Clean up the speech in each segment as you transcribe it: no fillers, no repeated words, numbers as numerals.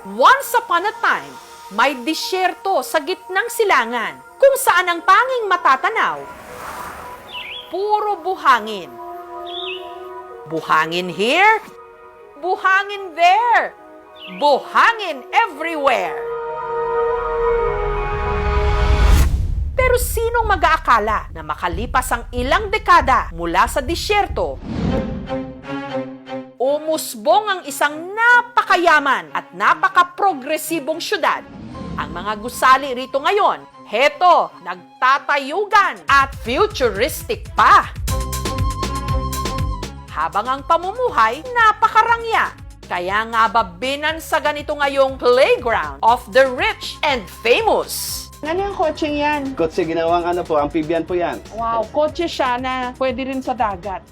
Once upon a time, may disyerto sa gitnang silangan kung saan ang tanging matatanaw, puro buhangin. Buhangin here, buhangin there, buhangin everywhere. Pero sinong mag-aakala na makalipas ang ilang dekada mula sa disyerto, umusbong ang isang napakayaman at napaka-progresibong syudad. Ang mga gusali rito ngayon, heto, nagtatayugan at futuristic pa. Habang ang pamumuhay, napakarangya. Kaya nga ba binansagan ito ngayong playground of the rich and famous? Ano yung kotseng yan? Kotse ginawang amphibian po yan. Wow, kotse siya na pwede rin sa dagat.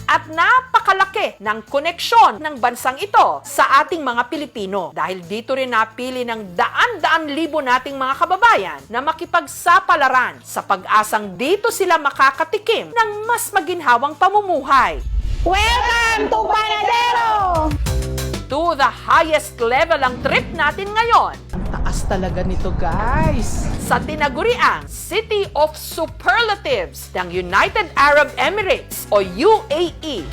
At napakalaki ng koneksyon ng bansang ito sa ating mga Pilipino dahil dito rin napili ng daan-daan libo nating mga kababayan na makipagsapalaran sa pag-asang dito sila makakatikim ng mas maginhawang pamumuhay. Welcome to Panadero! To the highest level ang trip natin ngayon Taas talaga nito, guys. sa tinaguriang City of Superlatives ng United Arab Emirates o UAE,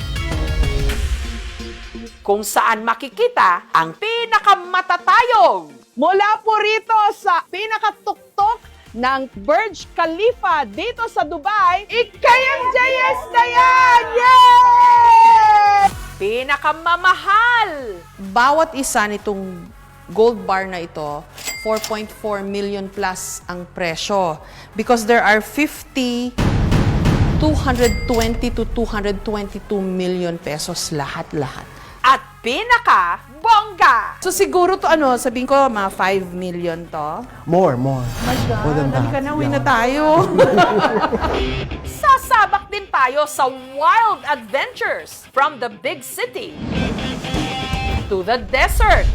kung saan makikita ang pinakamatatayog Mula po rito sa pinakatuktok ng Burj Khalifa dito sa Dubai, Ikayam Jayes na yan! Yay! pinakamamahal. Bawat isa nitong gold bar na ito, 4.4 million plus ang presyo. Because there are 50, 220 to 222 million pesos lahat-lahat. At pinaka-bongga. So siguro to sabihin ko, mga 5 million to. More. My God, More than that. halika na, uwi na tayo. Sasabak din tayo sa wild adventures from the big city to the desert.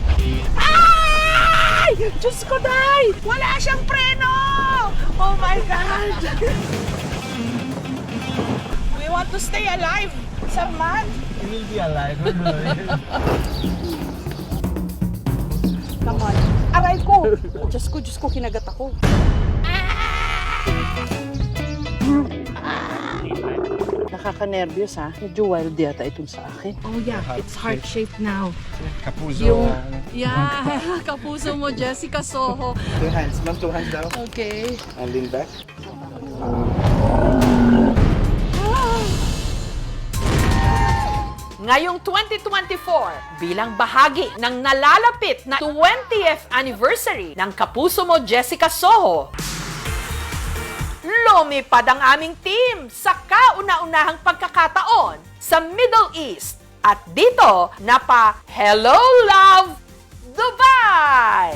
Ay! Diyos ko, Day! Wala siyang preno! Oh my God! We want to stay alive, Sir Man. You will be alive. Come on. Aray ko! Diyos ko, kinagat ako. Nakaka-nervyos ha. Medyo wild yata itong sa akin. Oh yeah, it's heart-shaped now. Kapuso. Yeah, kapuso mo, Jessica Soho. 2 hands. Ma'am, 2 hands daw. Okay. And lean back. Ngayong 2024, bilang bahagi ng nalalapit na 20th anniversary ng Kapuso Mo Jessica Soho, lumipad ang aming team sa kauna-unahang pagkakataon sa Middle East. At dito, napa Hello Love Dubai!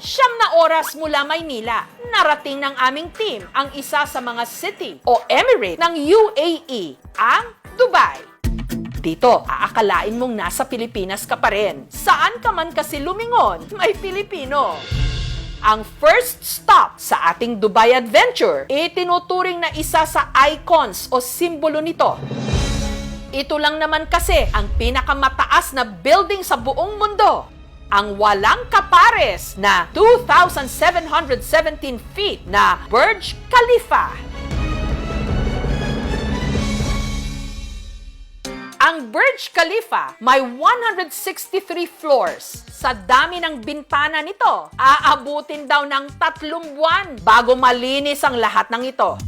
9 oras mula Maynila, narating ng aming team ang isa sa mga city o emirate ng UAE, ang Dubai. Dito, aakalain mong nasa Pilipinas ka pa rin. Saan ka man kasi lumingon, may Pilipino. Ang first stop sa ating Dubai adventure, itinuturing na isa sa icons o simbolo nito. Ito lang naman kasi ang pinakamataas na building sa buong mundo. Ang walang kapares na 2,717 feet na Burj Khalifa. Ang Burj Khalifa may 163 floors. Sa dami ng bintana nito, aabutin daw ng 3 buwan bago malinis ang lahat ng ito.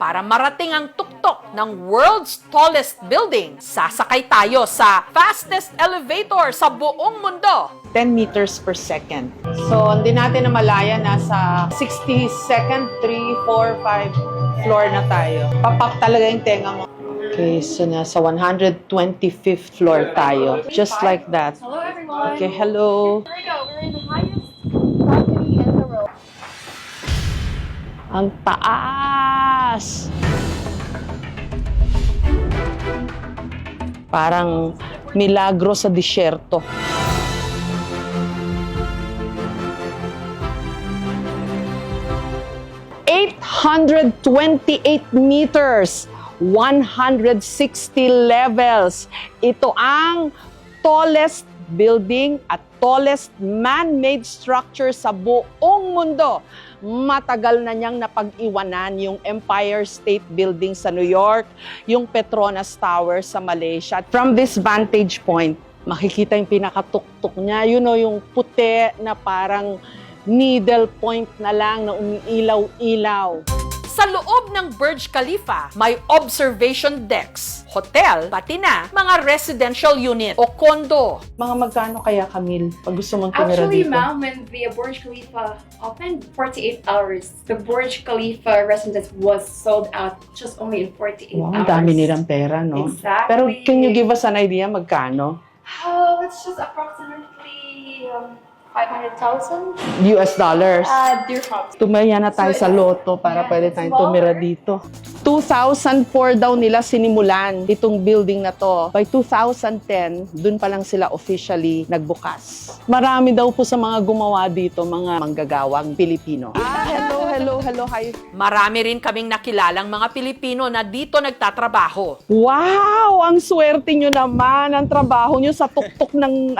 Para marating ang tuktok ng world's tallest building, sasakay tayo sa fastest elevator sa buong mundo. 10 meters per second. So, hindi natin na malaya, nasa 62nd, 3, 4, 5 floor na tayo. Papak talaga yung tenga mo. Okay, so nasa 125th floor tayo. Just like that. Hello, everyone. Okay, hello. Here we go. We're in the highest balcony in the world. Ang taas! Parang milagro sa disyerto. 828 meters. 160 levels. Ito ang tallest building at tallest man-made structure sa buong mundo. Matagal na niyang napag-iwanan yung Empire State Building sa New York, yung Petronas Tower sa Malaysia. From this vantage point, makikita yung pinakatuktok niya. You know, yung puti na parang needle point na lang na umiilaw-ilaw. Sa loob ng Burj Khalifa, may observation decks, hotel, pati na mga residential unit o kondo. Mga magkano kaya, Camille, pag gusto mong tumira Actually, dito? ma'am, when the Burj Khalifa opened, 48 hours. The Burj Khalifa residence was sold out just only in 48 Wow, hours. ang dami nilang pera, no? Exactly. Pero can you give us an idea magkano? It's just approximately 500,000 US dollars. dirhams. Tumaya na tayo sa loto para Yeah, pwede it's tayong tumira smaller. dito. 2004 daw nila sinimulan itong building na to. By 2010, dun pa lang sila officially nagbukas. Marami daw po sa mga gumawa dito, mga manggagawang Pilipino. Hello, hi. Marami rin kaming nakilalang mga Pilipino na dito nagtatrabaho. Wow! Ang swerte nyo naman, ang trabaho nyo sa tuktok ng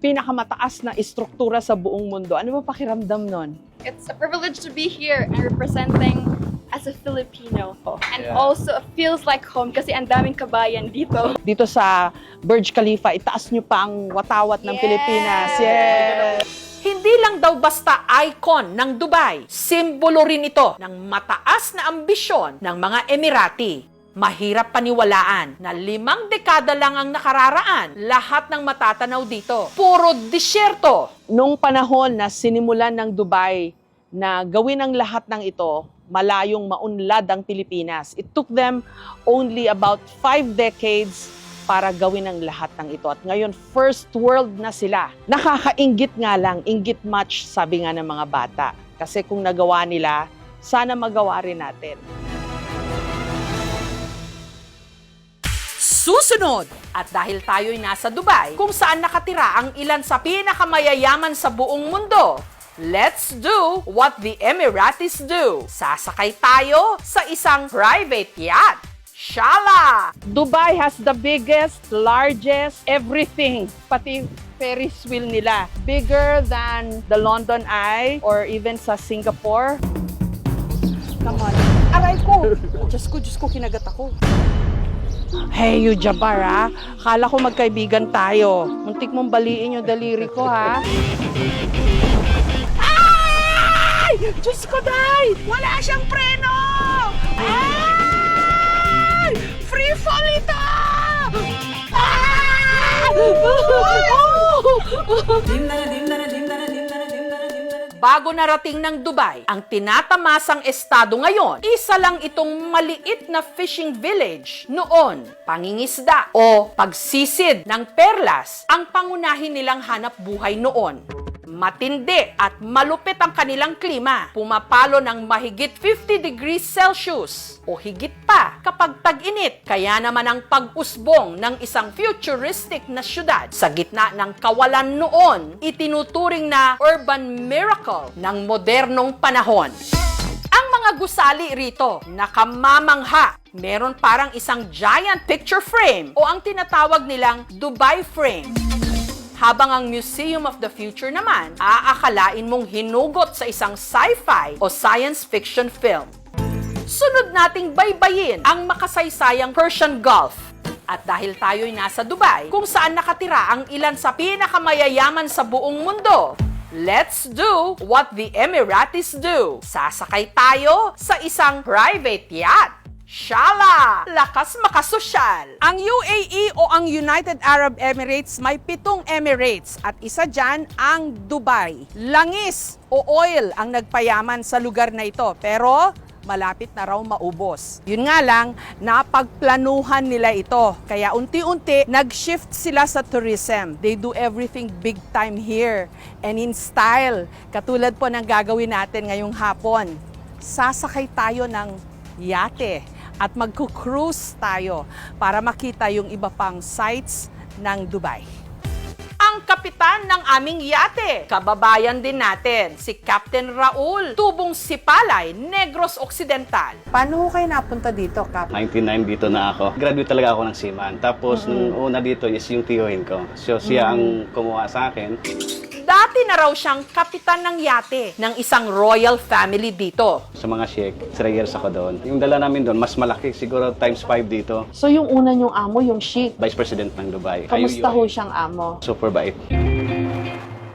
pinakamataas na istruktura sa buong mundo. Ano ba pakiramdam nun? It's a privilege to be here and representing as a Filipino. And also, it feels like home kasi ang daming kabayan dito. Dito sa Burj Khalifa, itaas nyo pa ang watawat ng Pilipinas. Yes! Hindi lang daw basta icon ng Dubai, simbolo rin ito ng mataas na ambisyon ng mga Emirati. Mahirap paniwalaan na 5 dekada lang ang nakararaan, lahat ng matatanaw dito. Puro disyerto. Nung panahon na sinimulan ng Dubai na gawin ang lahat ng ito, malayong maunlad ang Pilipinas. It took them only about 5 decades para gawin ang lahat ng ito. At ngayon, first world na sila. Nakakainggit nga lang, inggit much, sabi nga ng mga bata. Kasi kung nagawa nila, sana magawa rin natin. Susunod! At dahil tayo'y nasa Dubai, kung saan nakatira ang ilan sa pinakamayayaman sa buong mundo, let's do what the Emiratis do. Sasakay tayo sa isang private yacht. Shala! Dubai has the biggest, largest, everything. Pati Ferris wheel nila. Bigger than the London Eye or even sa Singapore. Come on. Aray ko! Diyos ko, kinagat ako. Hey, you Jabbar, ha? Kala ko magkaibigan tayo. Muntik mong baliin yung daliri ko, ha? Ay! Diyos ko, Day! Wala siyang preno! Ay! Free fall ito! Ah! Bago narating ng Dubai, ang tinatamasang estado ngayon, isa lang itong maliit na fishing village. Noon, pangingisda o pagsisid ng perlas ang pangunahin nilang hanap buhay noon. Matindi at malupit ang kanilang klima. Pumapalo ng mahigit 50 degrees Celsius o higit pa kapag tag-init. Kaya naman ang pag-usbong ng isang futuristic na syudad sa gitna ng kawalan noon, itinuturing na urban miracle ng modernong panahon. Ang mga gusali rito, nakamamangha. Meron parang isang giant picture frame o ang tinatawag nilang Dubai frame. Habang ang Museum of the Future naman, aakalain mong hinugot sa isang sci-fi o science fiction film. Sunod nating baybayin ang makasaysayang Persian Gulf. At dahil tayo'y nasa Dubai, kung saan nakatira ang ilan sa pinakamayayaman sa buong mundo, let's do what the Emiratis do. Sasakay tayo sa isang private yacht. Shala! Lakas makasosyal! Ang UAE o ang United Arab Emirates may 7 emirates at isa dyan ang Dubai. Langis o oil ang nagpayaman sa lugar na ito pero malapit na raw maubos. Yun nga lang, napagplanuhan nila ito. Kaya unti-unti, nag-shift sila sa tourism. They do everything big time here and in style. Katulad po ng gagawin natin ngayong hapon. Sasakay tayo ng yate at magku-cruise tayo para makita yung iba pang sites ng Dubai. Ang ang kapitan ng aming yate. Kababayan din natin, si Captain Raul, Tubong Sipalay, Negros Occidental. Paano ho kayo napunta dito, Cap? 99 dito na ako. Graduate talaga ako ng seaman. Tapos nung una dito is yung tiyuhin ko. So siya ang kumuha sa akin. Dati na raw siyang kapitan ng yate ng isang royal family dito. Sa mga sheik, 3 years ako doon. Yung dala namin doon, mas malaki, siguro times 5 dito. So yung una niyong amo, yung Sheikh. Vice President ng Dubai. Kamusta Ayun ho siyang amo? Super bait.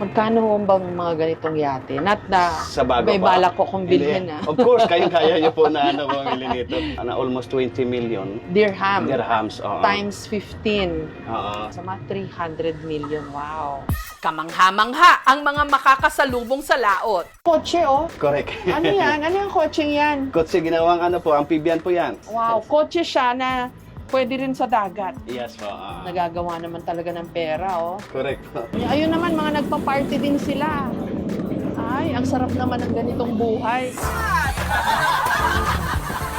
Magkano ho bang mga ganitong yate? Not na Sa bago may pa. balak ko kung bilhin Hindi. na. Of course, kaya niyo po na bumili nito. Almost 20 million dirhams. Oo. Times 15. Oo. Sa mga 300 million. Wow. Kamangha-mangha ang mga makakasalubong sa laot. Kotse, oh. Correct. Ano yan? Ano yung kotseng yan? Kotse, ginawang amphibian po yan. Wow, kotse siya na pwede rin sa dagat. Yes po. Nagagawa naman talaga ng pera, oh. Correct po. Ayun naman, mga nagpa-party din sila. Ay, ang sarap naman ng ganitong buhay.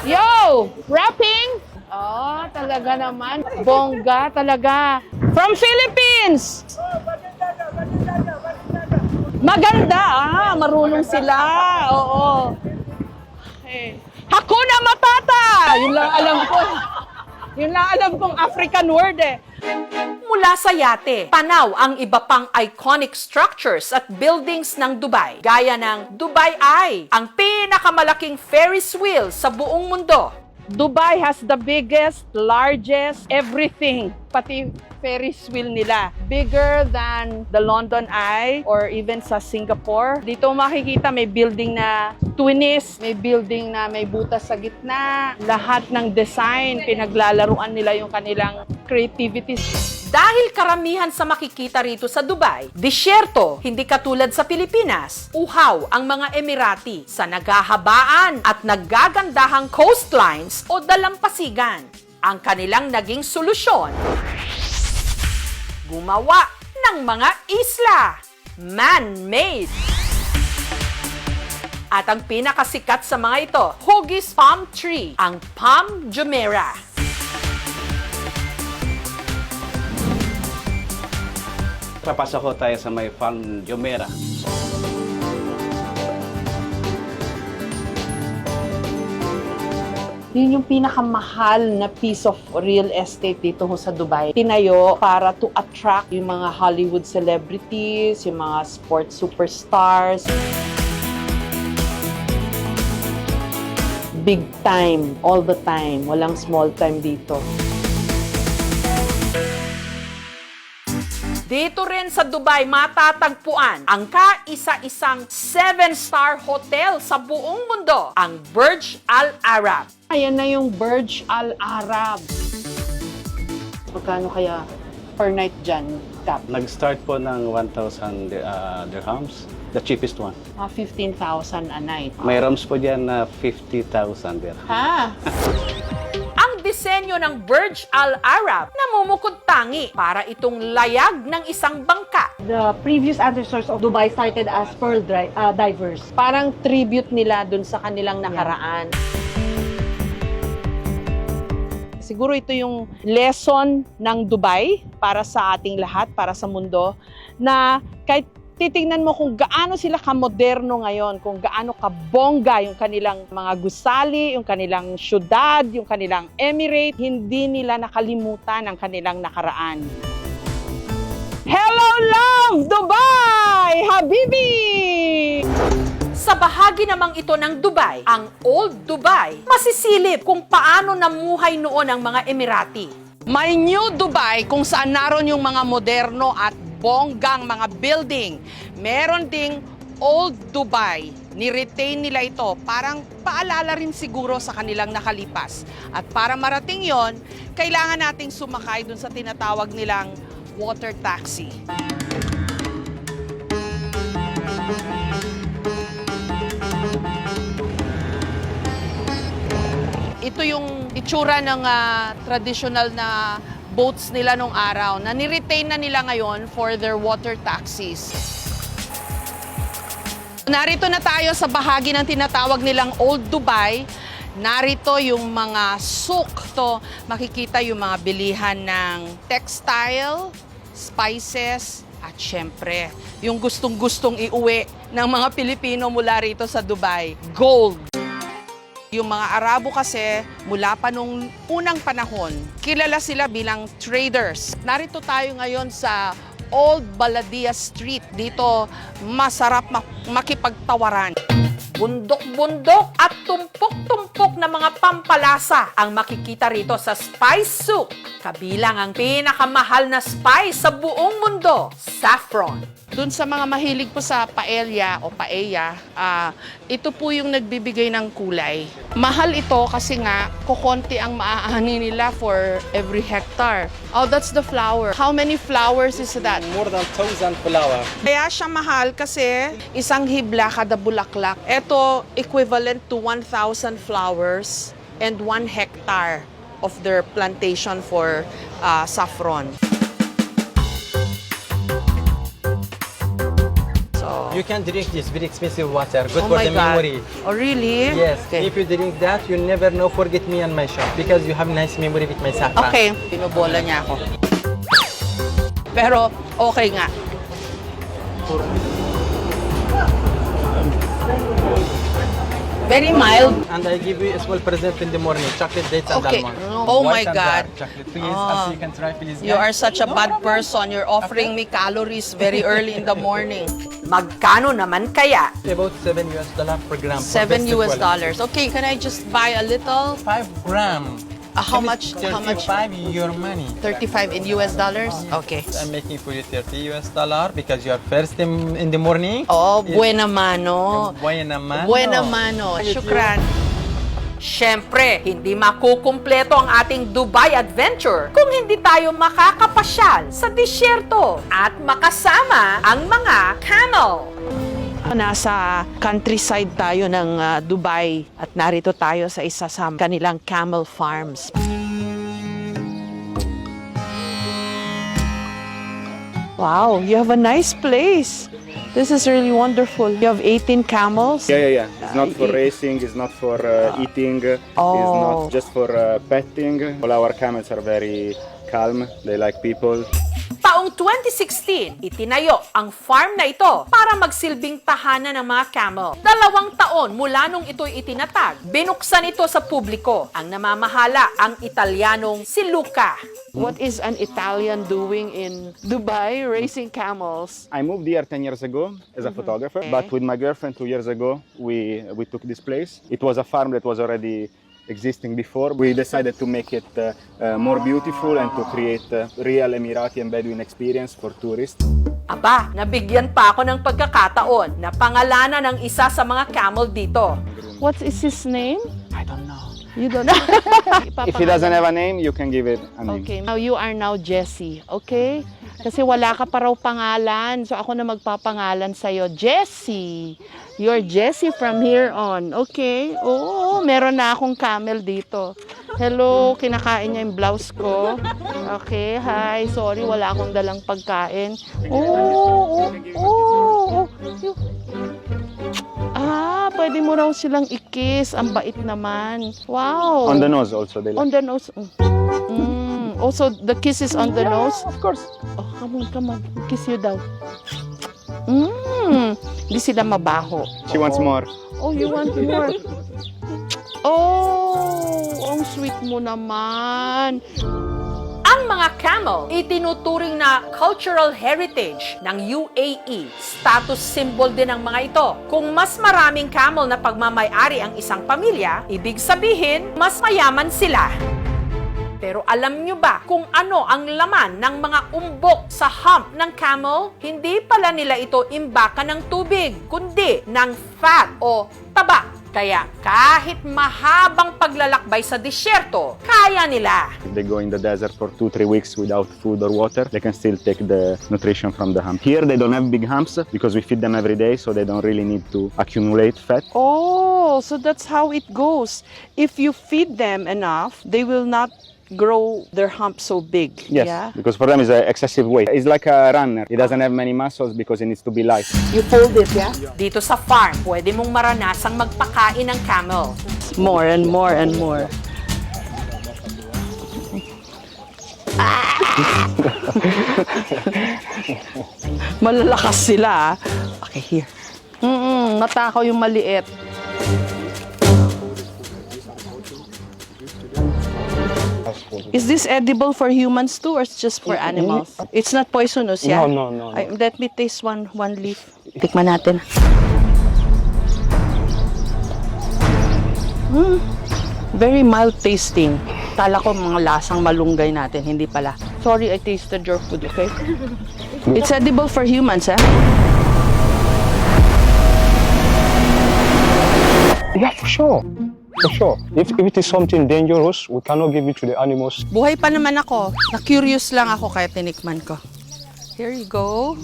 Yo! Rapping? Oh, talaga naman. Bongga talaga. From Philippines! Maganda, marunong sila. Oo. Okay. Hakuna Matata! Yun lang alam ko. Yun lang alam kong African word eh. Mula sa yate, tanaw ang iba pang iconic structures at buildings ng Dubai, gaya ng Dubai Eye, ang pinakamalaking Ferris wheel sa buong mundo. Dubai has the biggest, largest, everything. Pati Ferris wheel nila. Bigger than the London Eye or even sa Singapore. Dito makikita may building na twinist, may building na may butas sa gitna. Lahat ng design, pinaglalaruan nila yung kanilang creativity. Dahil karamihan sa makikita rito sa Dubai, disyerto, hindi katulad sa Pilipinas, uhaw ang mga Emirati sa naghahabaan at naggagandahang coastlines o dalampasigan. Ang kanilang naging solusyon, gumawa ng mga isla, man-made. At ang pinakasikat sa mga ito, Huggies Palm Tree, ang Palm Jumeirah. Papasok ko tayo sa may Palm Jumeirah. Yun yung pinakamahal na piece of real estate dito ho sa Dubai. Tinayo para to attract yung mga Hollywood celebrities, yung mga sports superstars. Big time, all the time. Walang small time dito. Dito rin sa Dubai matatagpuan ang kaisa-isang 7-star hotel sa buong mundo, ang Burj Al Arab. Ayan na yung Burj Al Arab. Magkano kaya per night dyan, Cap? Nag-start po ng 1,000 dirhams. The cheapest one. Mga 15,000 a night. May rooms po dyan na 50,000 dirhams. Ha? Ang disenyo ng Burj Al Arab namumukod tangi para itong layag ng isang bangka. The previous ancestors of Dubai started as pearl divers. Parang tribute nila dun sa kanilang nakaraan. Siguro ito yung lesson ng Dubai para sa ating lahat, para sa mundo, na kahit titingnan mo kung gaano sila kamoderno ngayon, kung gaano kabongga yung kanilang mga gusali, yung kanilang syudad, yung kanilang emirate, hindi nila nakalimutan ang kanilang nakaraan. Hello, love, Dubai! Habibi! Sa bahagi namang ito ng Dubai, ang Old Dubai, masisilip kung paano namuhay noon ang mga Emirati. May New Dubai kung saan naroon yung mga moderno at bonggang mga building. Meron ding Old Dubai. Ni-retain nila ito. Parang paalala rin siguro sa kanilang nakalipas. At para marating yon, kailangan nating sumakay dun sa tinatawag nilang water taxi. Ito yung itsura ng traditional na boats nila nung araw na ni-retain na nila ngayon for their water taxis. Narito na tayo sa bahagi ng tinatawag nilang Old Dubai. Narito yung mga souk. Makikita yung mga bilihan ng textile, spices, At syempre, yung gustong-gustong iuwi ng mga Pilipino mula rito sa Dubai, gold. Yung mga Arabo kasi, mula pa nung unang panahon, kilala sila bilang traders. Narito tayo ngayon sa Old Baladia Street. Dito, masarap makipagtawaran. Bundok-bundok at tumpok-tumpok na mga pampalasa ang makikita rito sa Spice Souk. Kabilang ang pinakamahal na spice sa buong mundo, saffron. Doon sa mga mahilig po sa paella o paella, ito po yung nagbibigay ng kulay. Mahal ito kasi nga, kukonti ang maaani nila for every hectare. Oh, that's the flower. How many flowers is that? More than 1,000 flower. Kaya siya mahal kasi isang hibla kada bulaklak. Ito equivalent to 1,000 flowers and 1 hectare of their plantation for saffron. So, You can drink this very expensive water. Good oh for my the God. memory. Oh, really? Yes. Okay. If you drink that, you never know forget me and my shop because you have nice memory with my saffron. Okay, pinubola niya ako. Pero okay nga. Very mild. And I give you a small present in the morning, chocolate dates and Okay. almond. Oh my White and God. dark chocolate. Please, Ah. as you can try, please. You guys. are such a bad person. You're offering me calories very early in the morning. Magkano naman kaya? About $7 per gram. for $7 best quality. Okay, can I just buy a little? 5 gram. How much? How much? 35 your money. 35 in US dollars? Okay. I'm making for you $30 because you are first in the morning. Oh, Yes. buena mano. Buena mano. Buena mano. Shukran. Siyempre, hindi makukumpleto ang ating Dubai adventure kung hindi tayo makakapasyal sa disyerto at makasama ang mga camel. Nasa countryside tayo ng Dubai at narito tayo sa isa sa kanilang camel farms. Wow, you have a nice place. This is really wonderful. You have 18 camels. Yeah. It's not for racing, it's not for eating, it's Oh. not just for petting. All our camels are very calm, they like people. Taong 2016, itinayo ang farm na ito para magsilbing tahanan ng mga camel. 2 taon mula nung ito'y itinatag, binuksan ito sa publiko. Ang namamahala ang Italianong si Luca. What is an Italian doing in Dubai racing camels? I moved here 10 years ago as a photographer, but with my girlfriend 2 years ago, we took this place. It was a farm that was already existing before. We decided to make it more beautiful and to create a real Emirati and Bedouin experience for tourists. Aba, nabigyan pa ako ng pagkakataon na pangalanan ng isa sa mga camel dito. What is his name? I don't know. You don't know. If he doesn't have a name, you can give it a name. Okay, now you are now Jessie, okay? Kasi wala ka pa raw pangalan, so ako na magpapangalan sa'yo. Jessie! You're Jessie from here on, okay? Oo, meron na akong camel dito. Hello, kinakain niya yung blouse ko. Okay, hi, sorry, wala akong dalang pagkain. Pwede mo raw silang i-kiss. Ang bait naman. Wow. On the nose also, they like. On the nose. Also, the kiss is on the nose? Of course. Oh, come on. Kiss you daw. Hindi sila mabaho. She wants more. Oh, you want more? Oh, ang sweet mo naman. Ang mga camel, itinuturing na cultural heritage ng UAE. Status symbol din ang mga ito. Kung mas maraming camel na pagmamay-ari ang isang pamilya, ibig sabihin, mas mayaman sila. Pero alam nyo ba kung ano ang laman ng mga umbok sa hump ng camel? Hindi pala nila ito imbakan ng tubig, kundi ng fat o taba. Kaya kahit mahabang paglalakbay sa disyerto, kaya nila. If they go in the desert for 2-3 weeks without food or water, they can still take the nutrition from the hump. Here they don't have big humps because we feed them every day, so they don't really need to accumulate fat. Oh, so that's how it goes. If you feed them enough, they will not grow their hump so big. Yes, Yeah? because for them it's an excessive weight. It's like a runner. It doesn't have many muscles because it needs to be light. You fold it, yeah? Dito sa farm, pwede mong maranasang magpakain ng camel. More and more and more. Malalakas sila, ah. Okay, here. Matakaw yung maliit. Is this edible for humans too or it's just for animals? It's not poisonous, yeah? No. Let me taste one leaf. Tikman natin. Very mild tasting. Kala ko mga lasang malunggay natin, hindi pala. Sorry, I tasted your food, okay? It's edible for humans, eh? Yeah, for sure. For sure. If it is something dangerous, we cannot give it to the animals. Buhay pa naman ako. Na-curious lang ako kaya tinikman ko. Here you go.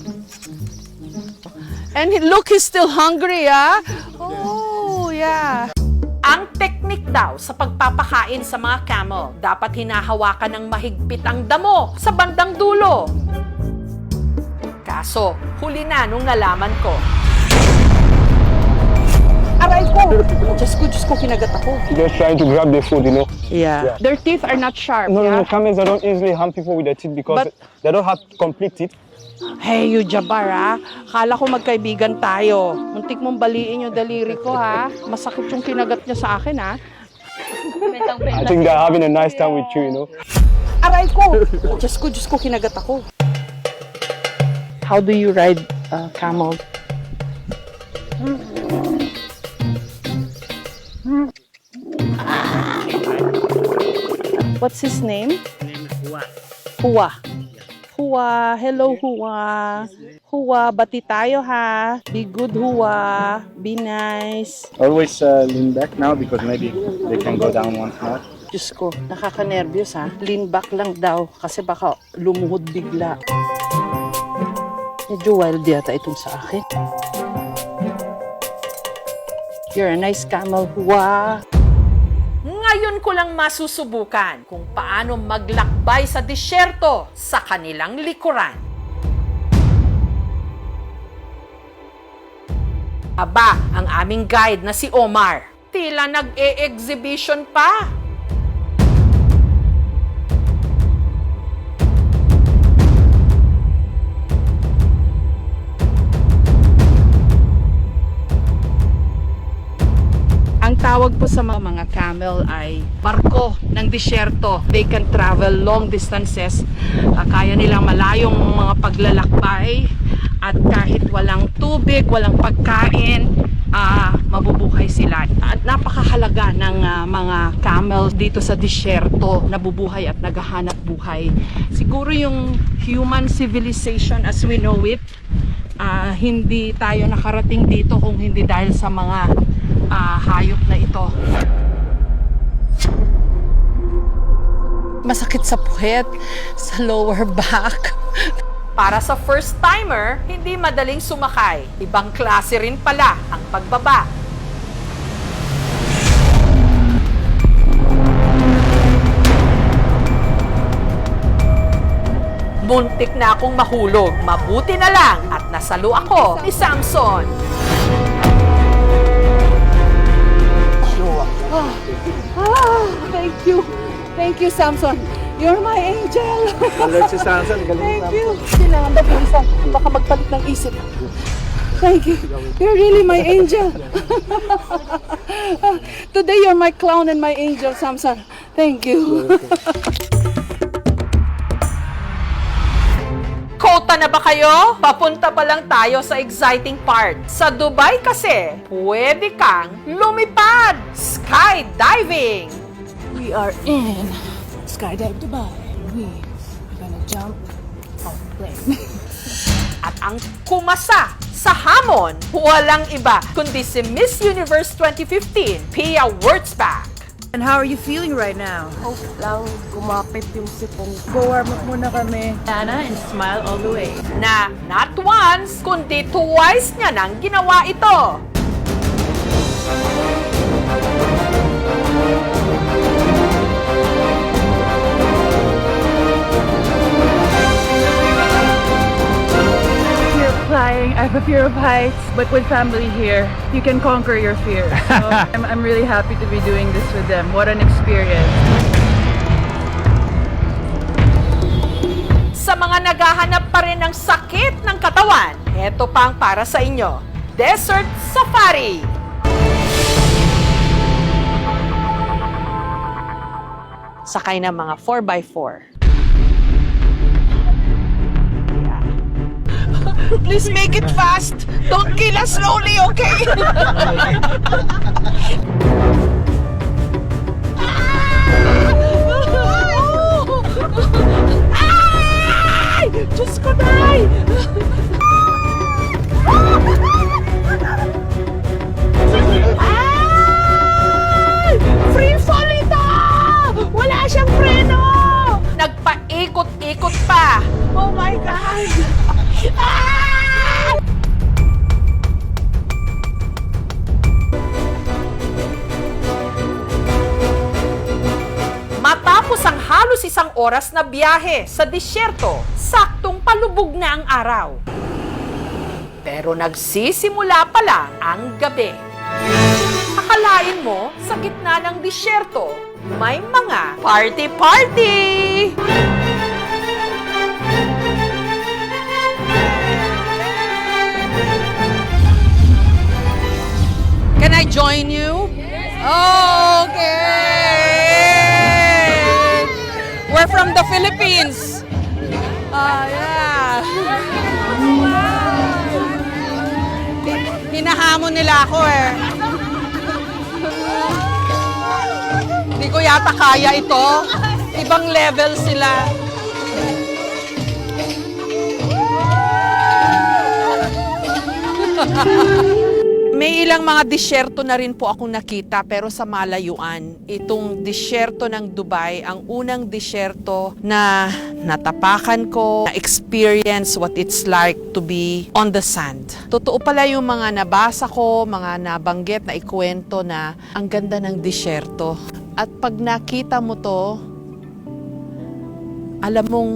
And look, he's still hungry, ah. Oh, yeah. Ang teknik daw sa pagpapakain sa mga camel, dapat hinahawakan ng mahigpit ang damo sa bandang dulo. Kaso, huli na nung nalaman ko. Aray ko! Diyos ko, kinagat ako. They're trying to grab the food, you know. Yeah. Their teeth are not sharp, No, yeah? camels, they don't easily harm people with their teeth because But- they don't have complete teeth. Hey, you Jabbar, ha? Kala ko magkaibigan tayo. Muntik mong baliin yung daliri ko, ha? Masakit yung kinagat niya sa akin, ha? I think they're having a nice time with you, you know. Aray ko! Diyos ko, kinagat ako. How do you ride camel? What's his name? His name is Hua. Hua. Hello, Hua. Hua, bati tayo, ha? Be good, Hua. Be nice. Always lean back now because maybe they can go down once more. Diyos ko, nakaka-nervyos, ha? Lean back lang daw kasi baka lumuhod bigla. Medyo wild yata itong sa akin. You're a nice camel, Hua. Ngayon ko lang masusubukan kung paano maglakbay sa disyerto sa kanilang likuran. Aba, ang aming guide na si Omar, tila nag-e-exhibition pa. Ang tawag po sa mga camel ay barko ng disyerto. They can travel long distances. Kaya nilang malayong mga paglalakbay at kahit walang tubig, walang pagkain, mabubuhay sila. At napakahalaga ng mga camel dito sa disyerto, nabubuhay at naghahanap buhay. Siguro yung human civilization as we know it, hindi tayo nakarating dito kung hindi dahil sa mga hayop na ito. Masakit sa puwet, sa lower back. Para sa first-timer, hindi madaling sumakay. Ibang klase rin pala ang pagbaba. Muntik na akong mahulog. Mabuti na lang at nasalo ako ni Samson. Thank you. Thank you, Samson. You're my angel. Alert si Samson, galing Thank you. Kailangan ba bilisan? Baka magpalit ng isip. Thank you. You're really my angel. Today, you're my clown and my angel, Samson. Thank you. Kota na ba kayo? Papunta pa lang tayo sa exciting part. Sa Dubai kasi, pwede kang lumipad! Skydiving! We are in Skydive Dubai. We are gonna jump off plane. At ang kumasa sa hamon, walang iba kundi si Miss Universe 2015, Pia Wurtzbach. And how are you feeling right now? Hope lang kumapit yung sipong. Go warm up muna kami. Anna, and smile all the way. Na not once, kundi twice niya nang ginawa ito. Fear of flying. I have a fear of heights, but with family here, you can conquer your fear. So I'm really happy to be doing this with them. What an experience. Sa mga naghahanap pa rin ng sakit ng katawan, eto pa ang para sa inyo. Desert Safari! Sakay ng mga 4x4. Please make it fast. Don't kill us slowly, okay? Ay! Diyos ko, Nay! Ay! Free fall ito! Wala siyang preno! Nagpaikot-ikot pa! Oh my God! Matapos ang halos isang oras na biyahe sa disyerto, saktong palubog na ang araw. Pero nagsisimula pa lang ang gabi. Akalain mo, sa gitna ng disyerto, may mga party-party! Can I join you? Okay! We're from the Philippines. Yeah. Hinahamon nila ako eh. Hindi ko yata kaya ito. Ibang level sila. May ilang mga disyerto na rin po akong nakita pero sa malayuan. Itong disyerto ng Dubai, ang unang disyerto na natapakan ko, na-experience what it's like to be on the sand. Totoo pala yung mga nabasa ko, mga nabanggit na ikwento na ang ganda ng disyerto. At pag nakita mo to, alam mong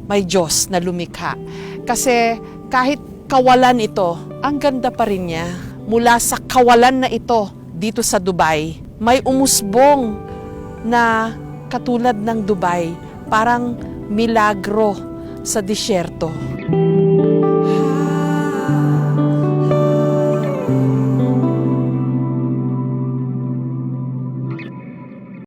may Diyos na lumikha. Kasi kahit kawalan ito, ang ganda pa rin niya. Mula sa kawalan na ito dito sa Dubai, may umusbong na katulad ng Dubai, parang milagro sa disyerto.